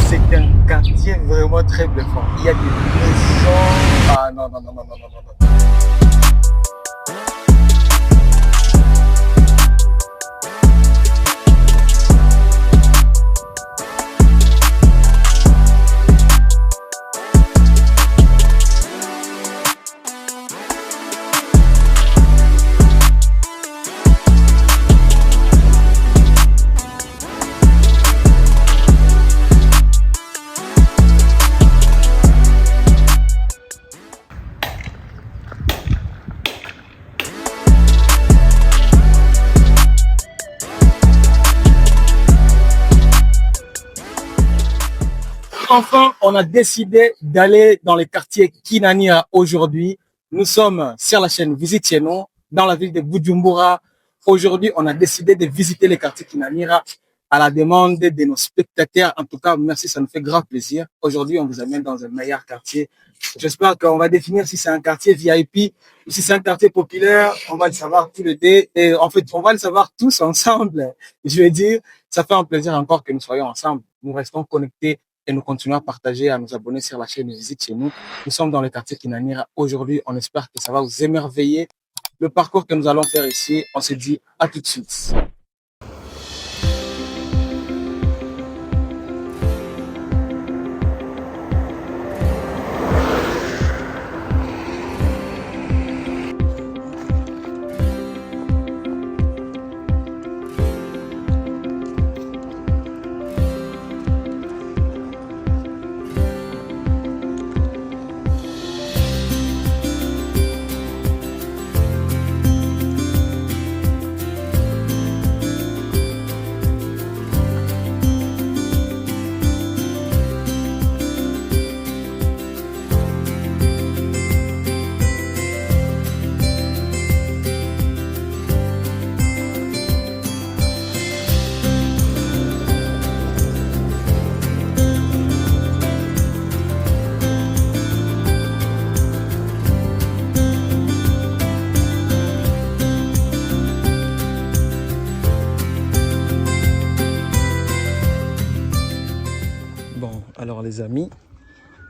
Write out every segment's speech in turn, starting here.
C'est un quartier vraiment très bluffant. Il y a des maisons. Ah non, non, non, non, non, non, non, non. Enfin, on a décidé d'aller dans le quartier Kinania aujourd'hui. Nous sommes sur la chaîne Visite chez nous, dans la ville de Bujumbura. Aujourd'hui, on a décidé de visiter le quartier Kinanira à la demande de nos spectateurs. En tout cas, merci, ça nous fait grand plaisir. Aujourd'hui, on vous amène dans un meilleur quartier. J'espère qu'on va définir si c'est un quartier VIP ou si c'est un quartier populaire. On va le savoir tous les deux. Et en fait, on va le savoir tous ensemble. Je veux dire, ça fait un plaisir encore que nous soyons ensemble. Nous restons connectés et nous continuons à partager, à nous abonner sur la chaîne Visite chez nous. Nous sommes dans le quartier Kinanira aujourd'hui. On espère que ça va vous émerveiller. Le parcours que nous allons faire ici, on se dit à tout de suite. Bon, alors les amis,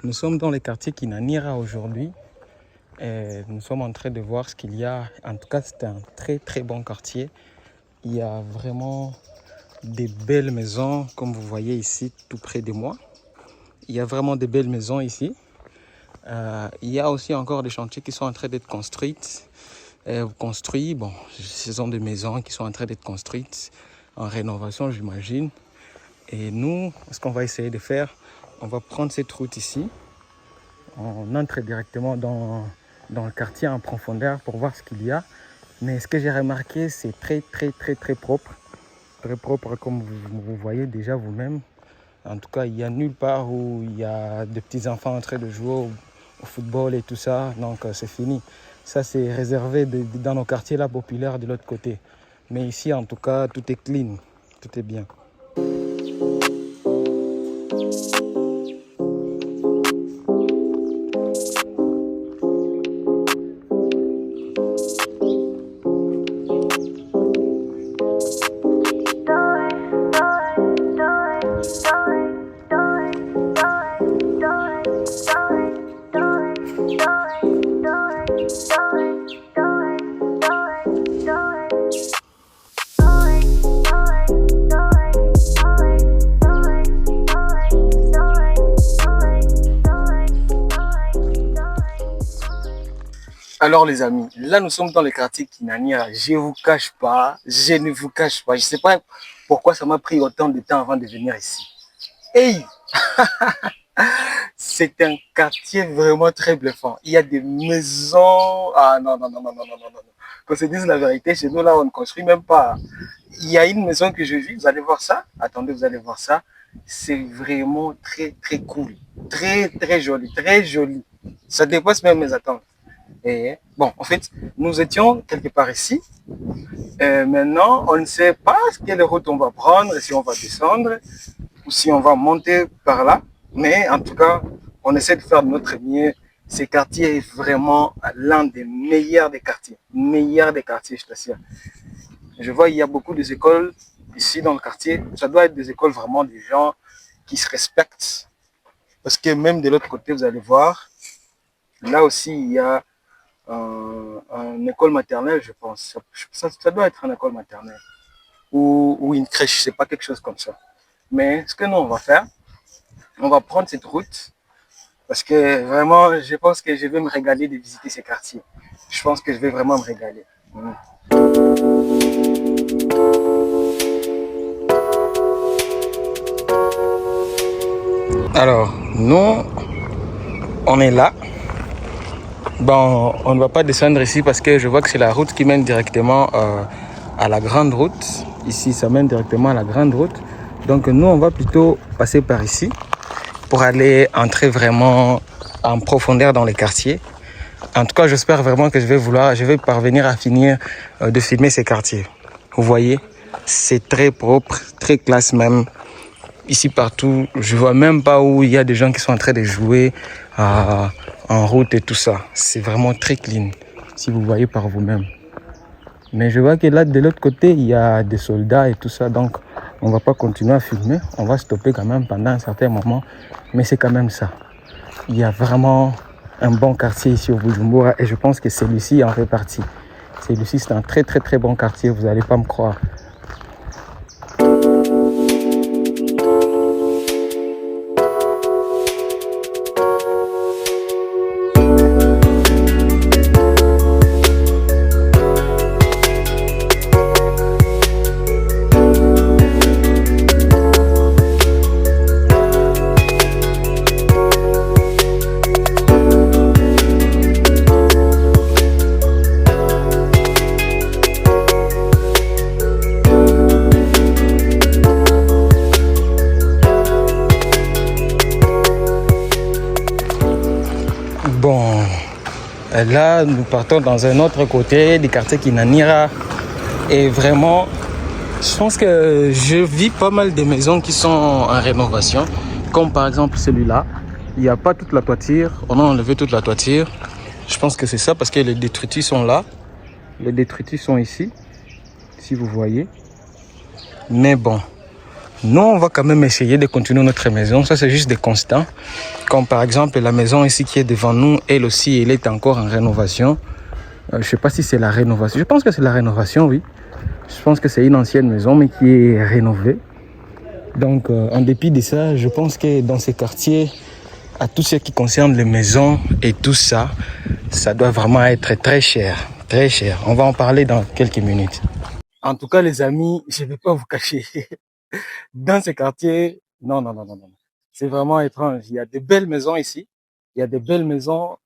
nous sommes dans le quartier Kinanira aujourd'hui. Et nous sommes en train de voir ce qu'il y a. En tout cas, c'est un très très bon quartier. Il y a vraiment des belles maisons, comme vous voyez ici, tout près de moi. Il y a vraiment des belles maisons ici. Il y a aussi encore des chantiers qui sont en train d'être construits. Bon, ce sont des maisons qui sont en train d'être construites en rénovation, j'imagine. Et nous, ce qu'on va essayer de faire, on va prendre cette route ici. On entre directement dans le quartier en profondeur pour voir ce qu'il y a. Mais ce que j'ai remarqué, c'est très propre. Très propre comme vous voyez déjà vous-même. En tout cas, il n'y a nulle part où il y a des petits enfants en train de jouer au football et tout ça. Donc c'est fini. Ça, c'est réservé dans nos quartiers là populaires de l'autre côté. Mais ici, en tout cas, tout est clean. Tout est bien. Alors les amis, là nous sommes dans le quartier Kinania. Je vous cache pas, je ne vous cache pas. Je sais pas pourquoi ça m'a pris autant de temps avant de venir ici. Hey, c'est un quartier vraiment très bluffant. Il y a des maisons. Ah non, non, non, non, non, non, non, non. Qu'on se dise la vérité, chez nous là on ne construit même pas. Il y a une maison que je vis, vous allez voir ça. Attendez, vous allez voir ça. C'est vraiment très cool. Très joli, très joli. Ça dépasse même mes attentes. Et bon, en fait, nous étions quelque part ici. Maintenant, on ne sait pas quelle route on va prendre, si on va descendre ou si on va monter par là. Mais en tout cas, on essaie de faire de notre mieux. Ce quartier est vraiment l'un des meilleurs des quartiers. Meilleur des quartiers, je t'assure. Je vois, il y a beaucoup d'écoles ici dans le quartier. Ça doit être des écoles vraiment des gens qui se respectent. Parce que même de l'autre côté, vous allez voir, là aussi, il y a une école maternelle, je pense. Ça doit être une école maternelle. Ou une crèche, c'est pas quelque chose comme ça. Mais ce que nous, on va faire, on va prendre cette route parce que vraiment, je pense que je vais me régaler de visiter ces quartiers. Je pense que je vais vraiment me régaler. Alors, nous, on est là. Bon, on ne va pas descendre ici parce que je vois que c'est la route qui mène directement à la grande route. Ici, ça mène directement à la grande route. Donc, nous, on va plutôt passer par ici pour aller entrer vraiment en profondeur dans les quartiers. En tout cas, j'espère vraiment que je vais parvenir à finir de filmer ces quartiers. Vous voyez, c'est très propre, très classe même. Ici, partout, je vois même pas où il y a des gens qui sont en train de jouer en route et tout ça. C'est vraiment très clean, si vous voyez par vous-même. Mais je vois que là, de l'autre côté, il y a des soldats et tout ça. Donc, on va pas continuer à filmer. On va stopper quand même pendant un certain moment. Mais c'est quand même ça. Il y a vraiment un bon quartier ici au Bujumbura. Et je pense que celui-ci en fait partie. Celui-ci, c'est un très, très, très bon quartier. Vous n'allez pas me croire. Bon, là, nous partons dans un autre côté du quartier Kinanira. Et vraiment, je pense que je vis pas mal de maisons qui sont en rénovation. Comme par exemple celui-là. Il n'y a pas toute la toiture. On a enlevé toute la toiture. Je pense que c'est ça parce que les détritus sont là. Les détritus sont ici, si vous voyez. Mais bon, nous, on va quand même essayer de continuer notre maison. Ça, c'est juste des constants. Comme par exemple la maison ici qui est devant nous, elle aussi, elle est encore en rénovation. Je ne sais pas si c'est la rénovation. Je pense que c'est la rénovation, oui. Je pense que c'est une ancienne maison, mais qui est rénovée. Donc, en dépit de ça, je pense que dans ces quartiers, à tout ce qui concerne les maisons et tout ça, ça doit vraiment être très cher. Très cher. On va en parler dans quelques minutes. En tout cas, les amis, je ne vais pas vous cacher. Dans ces quartiers, non. C'est vraiment étrange. Il y a de belles maisons ici. Il y a de belles maisons.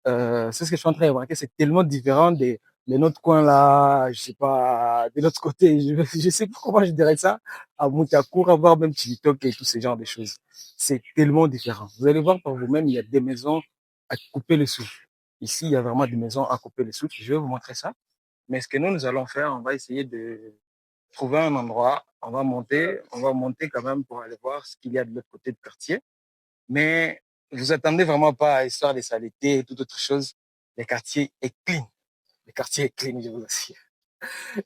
C'est ce que je suis en train de remarquer. C'est tellement différent de notre coin là. Je sais pas, de l'autre côté. Je sais pas comment je dirais ça. À Moutakour, voire même Tchibitok et tous ces genres de choses. C'est tellement différent. Vous allez voir par vous-même, il y a des maisons à couper le souffle. Ici, il y a vraiment des maisons à couper le souffle. Je vais vous montrer ça. Mais ce que nous allons faire, on va essayer de trouver un endroit, on va monter quand même pour aller voir ce qu'il y a de l'autre côté du quartier. Mais vous attendez vraiment pas à l'histoire des saletés et toute autre chose. Le quartier est clean. Le quartier est clean, je vous assure.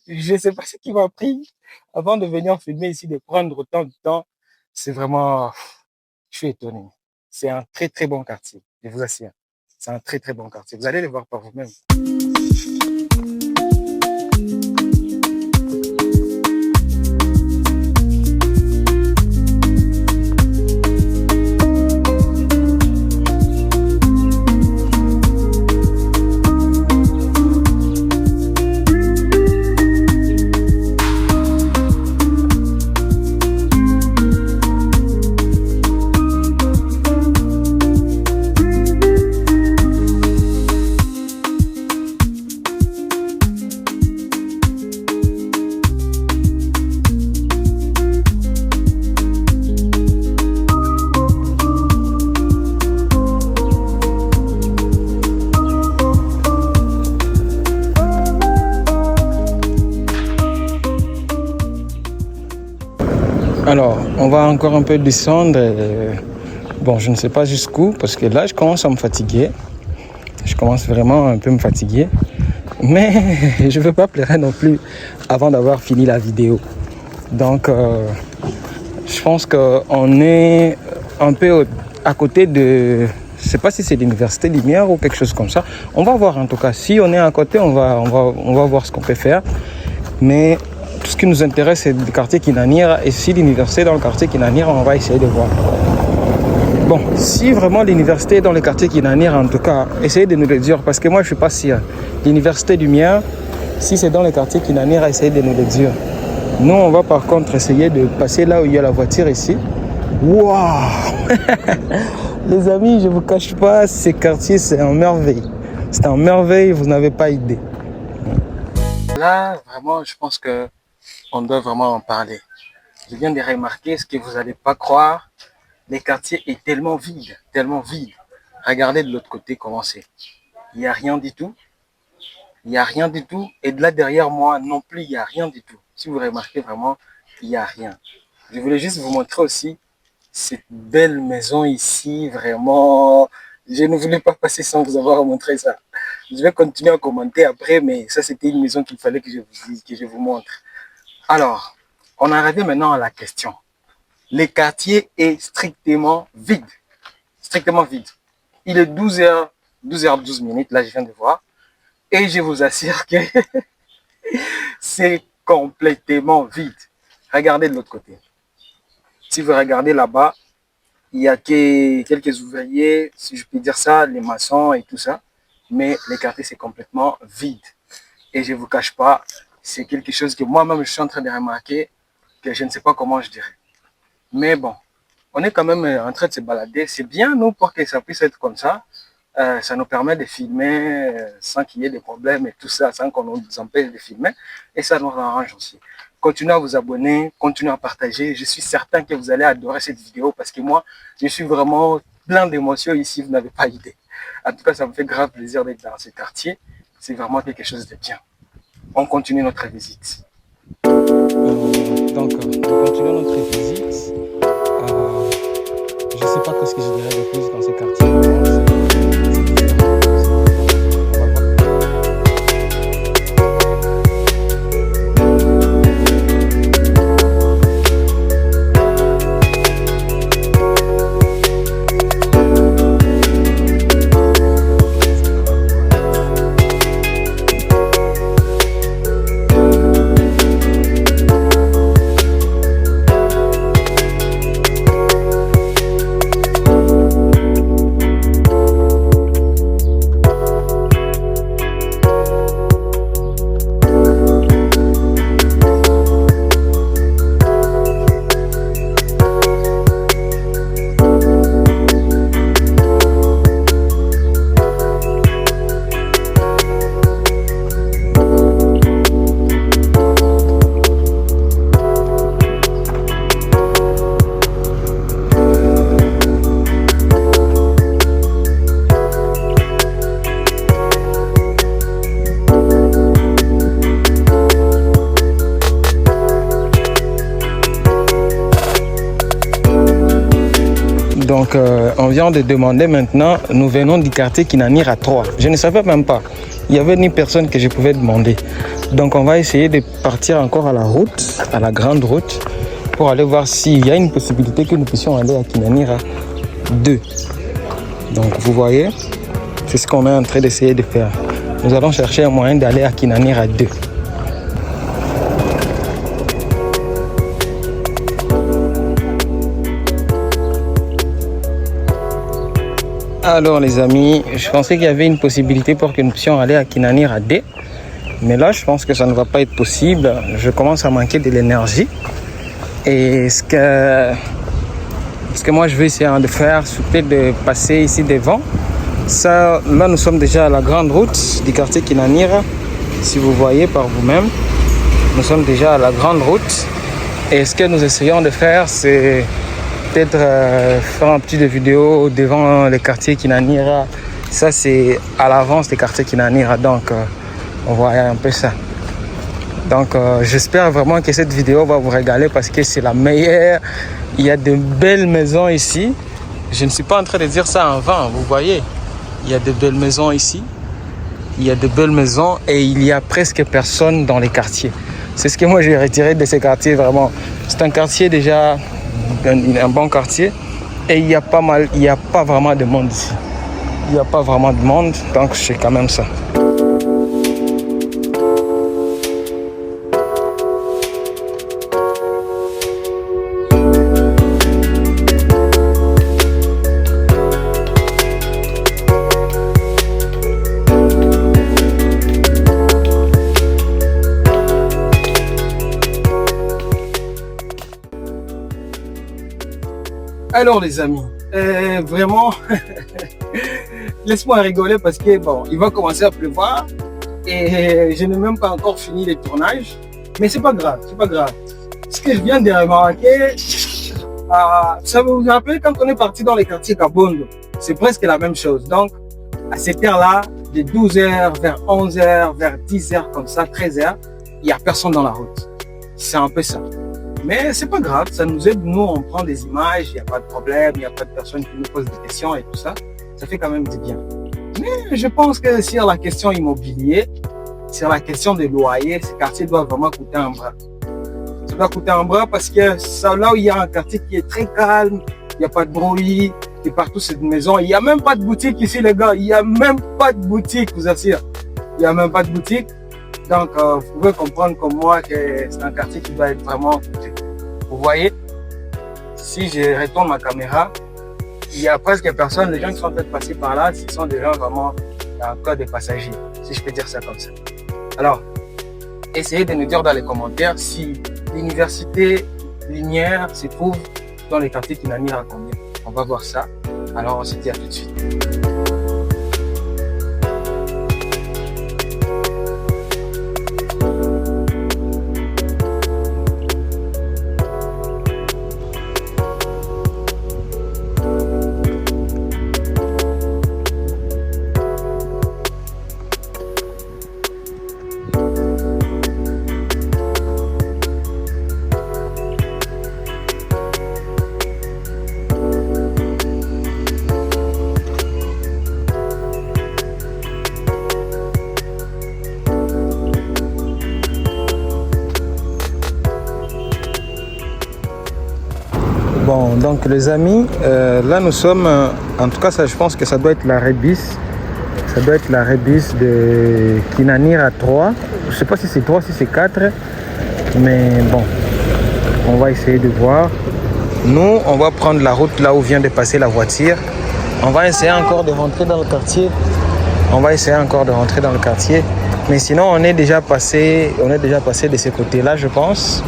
Je ne sais pas ce qui m'a pris avant de venir filmer ici, de prendre autant de temps. C'est vraiment, je suis étonné. C'est un très, très bon quartier, je vous assure. C'est un très, très bon quartier. Vous allez le voir par vous-même. Alors, on va encore un peu descendre. Bon, je ne sais pas jusqu'où, parce que là, je commence à me fatiguer. Je commence vraiment un peu à me fatiguer. Mais je ne veux pas pleurer non plus avant d'avoir fini la vidéo. Donc, Je pense qu'on est un peu à côté de... Je ne sais pas si c'est l'université Lumière ou quelque chose comme ça. On va voir en tout cas. Si on est à côté, on va voir ce qu'on peut faire. Mais tout ce qui nous intéresse, c'est le quartier Kinanira. Et si l'université est dans le quartier Kinanira, on va essayer de voir. Bon, si vraiment l'université est dans le quartier Kinanira, en tout cas, essayez de nous le dire. Parce que moi, je ne suis pas sûr. L'université Lumière, si c'est dans le quartier Kinanira, essayez de nous le dire. Nous, on va par contre essayer de passer là où il y a la voiture ici. Waouh! Les amis, je ne vous cache pas, ces quartiers, c'est en merveille. C'est en merveille, vous n'avez pas idée. Là, vraiment, je pense qu'on doit vraiment en parler. Je viens de remarquer ce que vous n'allez pas croire. Le quartier est tellement vide, tellement vide. Regardez de l'autre côté comment c'est. Il n'y a rien du tout. Il n'y a rien du tout. Et de là derrière moi non plus, il n'y a rien du tout. Si vous remarquez vraiment, il n'y a rien. Je voulais juste vous montrer aussi cette belle maison ici, vraiment. Je ne voulais pas passer sans vous avoir montré ça. Je vais continuer à commenter après, mais ça c'était une maison qu'il fallait que je vous montre. Alors, on arrive maintenant à la question. Le quartier est strictement vide. Strictement vide. Il est 12h12 minutes, là je viens de voir. Et je vous assure que c'est complètement vide. Regardez de l'autre côté. Si vous regardez là-bas, il y a que quelques ouvriers, si je peux dire ça, les maçons et tout ça. Mais le quartier, c'est complètement vide. Et je ne vous cache pas, c'est quelque chose que moi-même, je suis en train de remarquer, que je ne sais pas comment je dirais. Mais bon, on est quand même en train de se balader. C'est bien, nous, pour que ça puisse être comme ça. Ça nous permet de filmer sans qu'il y ait de problèmes et tout ça, sans qu'on nous empêche de filmer. Et ça nous arrange aussi. Continuez à vous abonner, continuez à partager. Je suis certain que vous allez adorer cette vidéo parce que moi, je suis vraiment plein d'émotions ici, vous n'avez pas idée. En tout cas, ça me fait grave plaisir d'être dans ce quartier. C'est vraiment quelque chose de bien. On continue notre visite. Donc, on continue notre visite. Je ne sais pas ce que je dirais de plus dans ce quartier. Donc, on vient de demander maintenant, nous venons du quartier Kinanira 3. Je ne savais même pas. Il n'y avait ni personne que je pouvais demander. Donc, on va essayer de partir encore à la route, à la grande route, pour aller voir s'il y a une possibilité que nous puissions aller à Kinanira 2. Donc, vous voyez, c'est ce qu'on est en train d'essayer de faire. Nous allons chercher un moyen d'aller à Kinanira 2. Alors les amis, je pensais qu'il y avait une possibilité pour que nous puissions aller à Kinanira 2. Mais là, je pense que ça ne va pas être possible. Je commence à manquer de l'énergie. Et ce que moi je vais essayer de faire, c'est peut-être de passer ici devant. Ça, là, nous sommes déjà à la grande route du quartier Kinanira. Si vous voyez par vous-même, nous sommes déjà à la grande route. Et ce que nous essayons de faire, c'est peut-être faire un petit vidéo devant le quartier Kinanira. Ça, c'est à l'avance des quartiers Kinanira. Donc, on voit un peu ça. Donc, j'espère vraiment que cette vidéo va vous régaler parce que c'est la meilleure. Il y a de belles maisons ici. Je ne suis pas en train de dire ça en vain, vous voyez. Il y a de belles maisons ici. Il y a de belles maisons et il y a presque personne dans les quartiers. C'est ce que moi j'ai retiré de ces quartiers vraiment. C'est un quartier déjà un bon quartier. Et il n'y a pas vraiment de monde ici. Il n'y a pas vraiment de monde, donc c'est quand même ça. Alors les amis, vraiment, laisse-moi rigoler parce que bon, il va commencer à pleuvoir et je n'ai même pas encore fini les tournages, mais c'est pas grave, c'est pas grave. Ce que je viens de remarquer, ça vous rappelle quand on est parti dans les quartiers Kabondo, c'est presque la même chose. Donc à cette heure-là, de 12h vers 11h, vers 10h comme ça, 13h, il n'y a personne dans la route. C'est un peu ça. Mais c'est pas grave, ça nous aide, nous on prend des images, il n'y a pas de problème, il n'y a pas de personne qui nous pose des questions et tout ça, ça fait quand même du bien. Mais je pense que sur la question immobilier, sur la question des loyers, ce quartier doit vraiment coûter un bras. Ça doit coûter un bras parce que ça, là où il y a un quartier qui est très calme, il n'y a pas de bruit, et partout c'est une maison, il n'y a même pas de boutique ici les gars, il n'y a même pas de boutique, vous assure, il n'y a même pas de boutique. Donc, vous pouvez comprendre comme moi que c'est un quartier qui doit être vraiment coûteux. Vous voyez, si je retourne ma caméra, il y a presque personne. Les gens qui sont peut-être passés par là, ce sont des gens vraiment encore des passagers, si je peux dire ça comme ça. Alors, essayez de nous dire dans les commentaires si l'université Linière se trouve dans les quartiers Kinani à combien. On va voir ça. Alors, on se dit à tout de suite. Bon, donc les amis, là nous sommes, en tout cas ça, je pense que ça doit être la Rébus. Ça doit être la Rébus de Kinanir à 3. Je ne sais pas si c'est 3, si c'est 4. Mais bon, on va essayer de voir. Nous, on va prendre la route là où vient de passer la voiture. On va essayer encore de rentrer dans le quartier. Mais sinon, on est déjà passé de ce côté-là, je pense.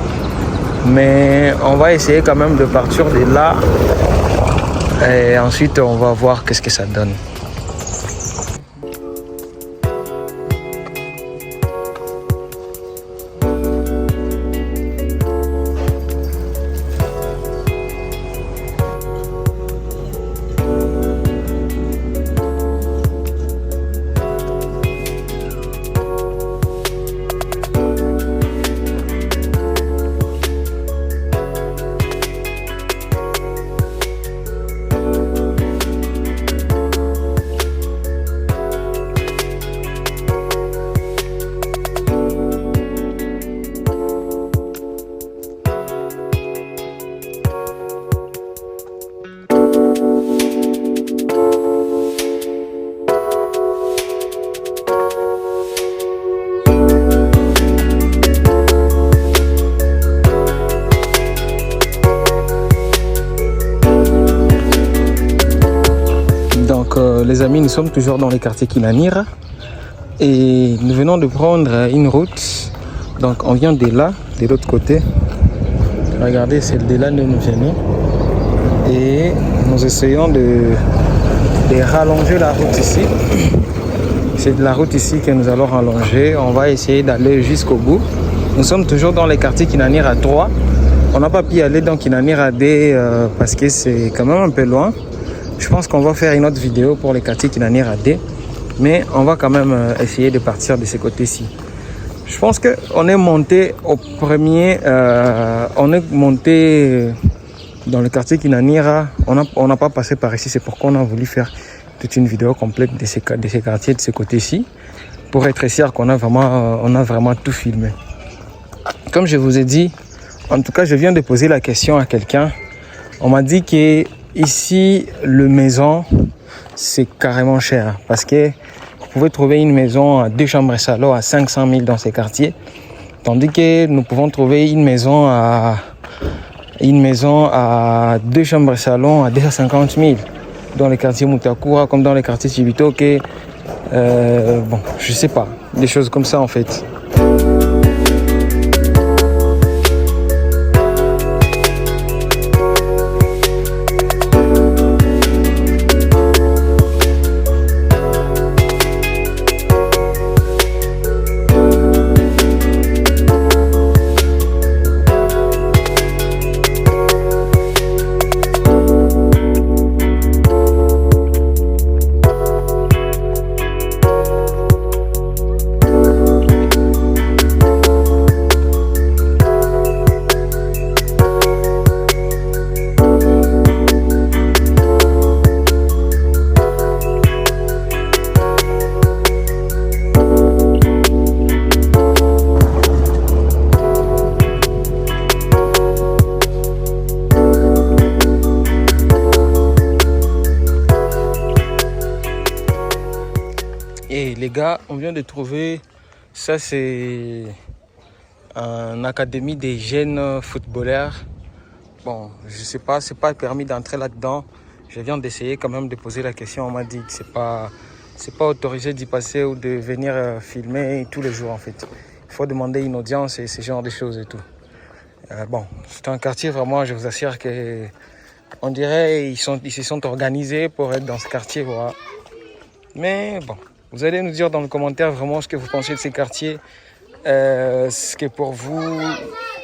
Mais on va essayer quand même de partir de là. Et ensuite, on va voir qu'est-ce que ça donne. Les amis, nous sommes toujours dans les quartiers Kinanira et nous venons de prendre une route. Donc on vient de là, de l'autre côté. Regardez, c'est de là où nous venons. Et nous essayons de rallonger la route ici. C'est de la route ici que nous allons rallonger. On va essayer d'aller jusqu'au bout. Nous sommes toujours dans les quartiers Kinanira 3. On n'a pas pu aller dans Kinanira D parce que c'est quand même un peu loin. Je pense qu'on va faire une autre vidéo pour les quartiers Kinanira D, mais on va quand même essayer de partir de ce côté-ci. Je pense qu'on est monté au premier, on est monté dans le quartier Kinanira, on n'a pas passé par ici, c'est pourquoi on a voulu faire toute une vidéo complète de ces quartiers de ce côté-ci, pour être sûr qu'on a vraiment tout filmé. Comme je vous ai dit, en tout cas je viens de poser la question à quelqu'un On m'a dit que ici, le maison, c'est carrément cher. Parce que vous pouvez trouver une maison à 2 chambres et salon à 500 000 dans ces quartiers. Tandis que nous pouvons trouver une maison à 2 chambres et salon à 250 000 dans les quartiers Mutakura comme dans les quartiers Chibitoke. Bon, je sais pas, des choses comme ça en fait. Et les gars, on vient de trouver, ça c'est une académie des jeunes footballeurs. Bon, je sais pas, c'est pas permis d'entrer là-dedans. Je viens d'essayer quand même de poser la question. On m'a dit que c'est pas autorisé d'y passer ou de venir filmer tous les jours en fait. Il faut demander une audience et ce genre de choses et tout. Bon, c'est un quartier vraiment, je vous assure que on dirait ils se sont organisés pour être dans ce quartier, voilà. Mais bon. Vous allez nous dire dans le commentaire vraiment ce que vous pensez de ces quartiers, ce que pour vous,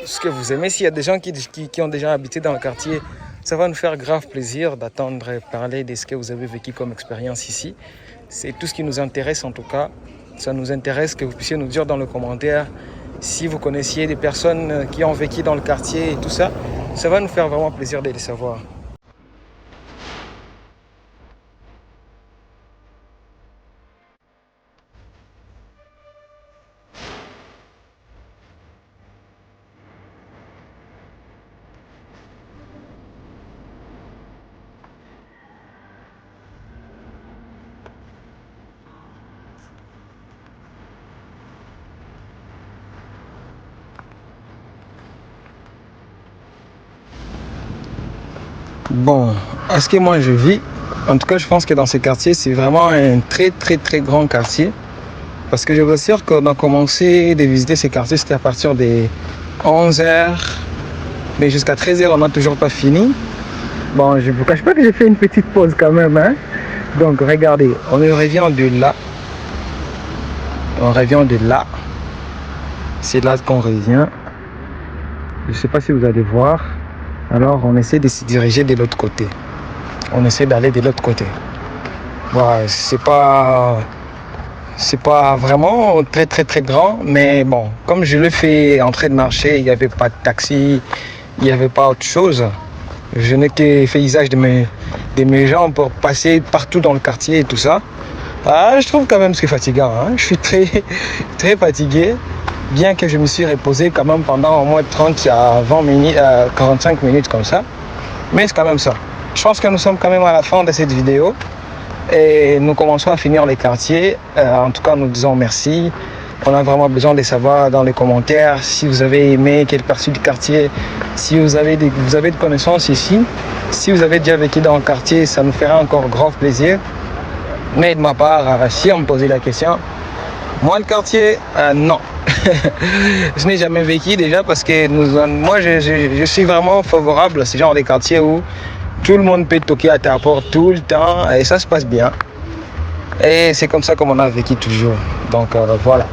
ce que vous aimez. S'il y a des gens qui ont déjà habité dans le quartier, ça va nous faire grave plaisir d'attendre parler de ce que vous avez vécu comme expérience ici. C'est tout ce qui nous intéresse en tout cas. Ça nous intéresse que vous puissiez nous dire dans le commentaire si vous connaissiez des personnes qui ont vécu dans le quartier et tout ça. Ça va nous faire vraiment plaisir de les savoir. Bon, à ce que moi je vis, en tout cas je pense que dans ce quartier, c'est vraiment un très très très grand quartier. Parce que je vous assure qu'on a commencé de visiter ces quartiers, c'était à partir des 11h, mais jusqu'à 13h on n'a toujours pas fini. Bon, je ne vous cache pas que j'ai fait une petite pause quand même, hein. Donc regardez, on revient de là. On revient de là. C'est là qu'on revient. Je ne sais pas si vous allez voir. Alors on essaie de se diriger de l'autre côté. On essaie d'aller de l'autre côté. Voilà, c'est pas vraiment très très très grand, mais bon, comme je le fais en train de marcher, il n'y avait pas de taxi, il n'y avait pas autre chose. Je n'ai que fait usage de mes jambes pour passer partout dans le quartier et tout ça. Ah, je trouve quand même que c'est fatigant, hein. Je suis très très fatigué. Bien que je me suis reposé quand même pendant au moins 30 à 20 minutes, 45 minutes comme ça. Mais c'est quand même ça. Je pense que nous sommes quand même à la fin de cette vidéo. Et nous commençons à finir les quartiers. En tout cas, nous disons merci. On a vraiment besoin de savoir dans les commentaires si vous avez aimé quelle partie du quartier, si vous avez de connaissances ici. Si vous avez déjà vécu dans le quartier, ça nous fera encore grand plaisir. Mais de ma part, si on me posait la question, moi le quartier, non. Je n'ai jamais vécu déjà parce que moi je suis vraiment favorable à ce genre de quartier où tout le monde peut toquer à ta porte tout le temps et ça se passe bien. Et c'est comme ça qu'on a vécu toujours. Donc voilà.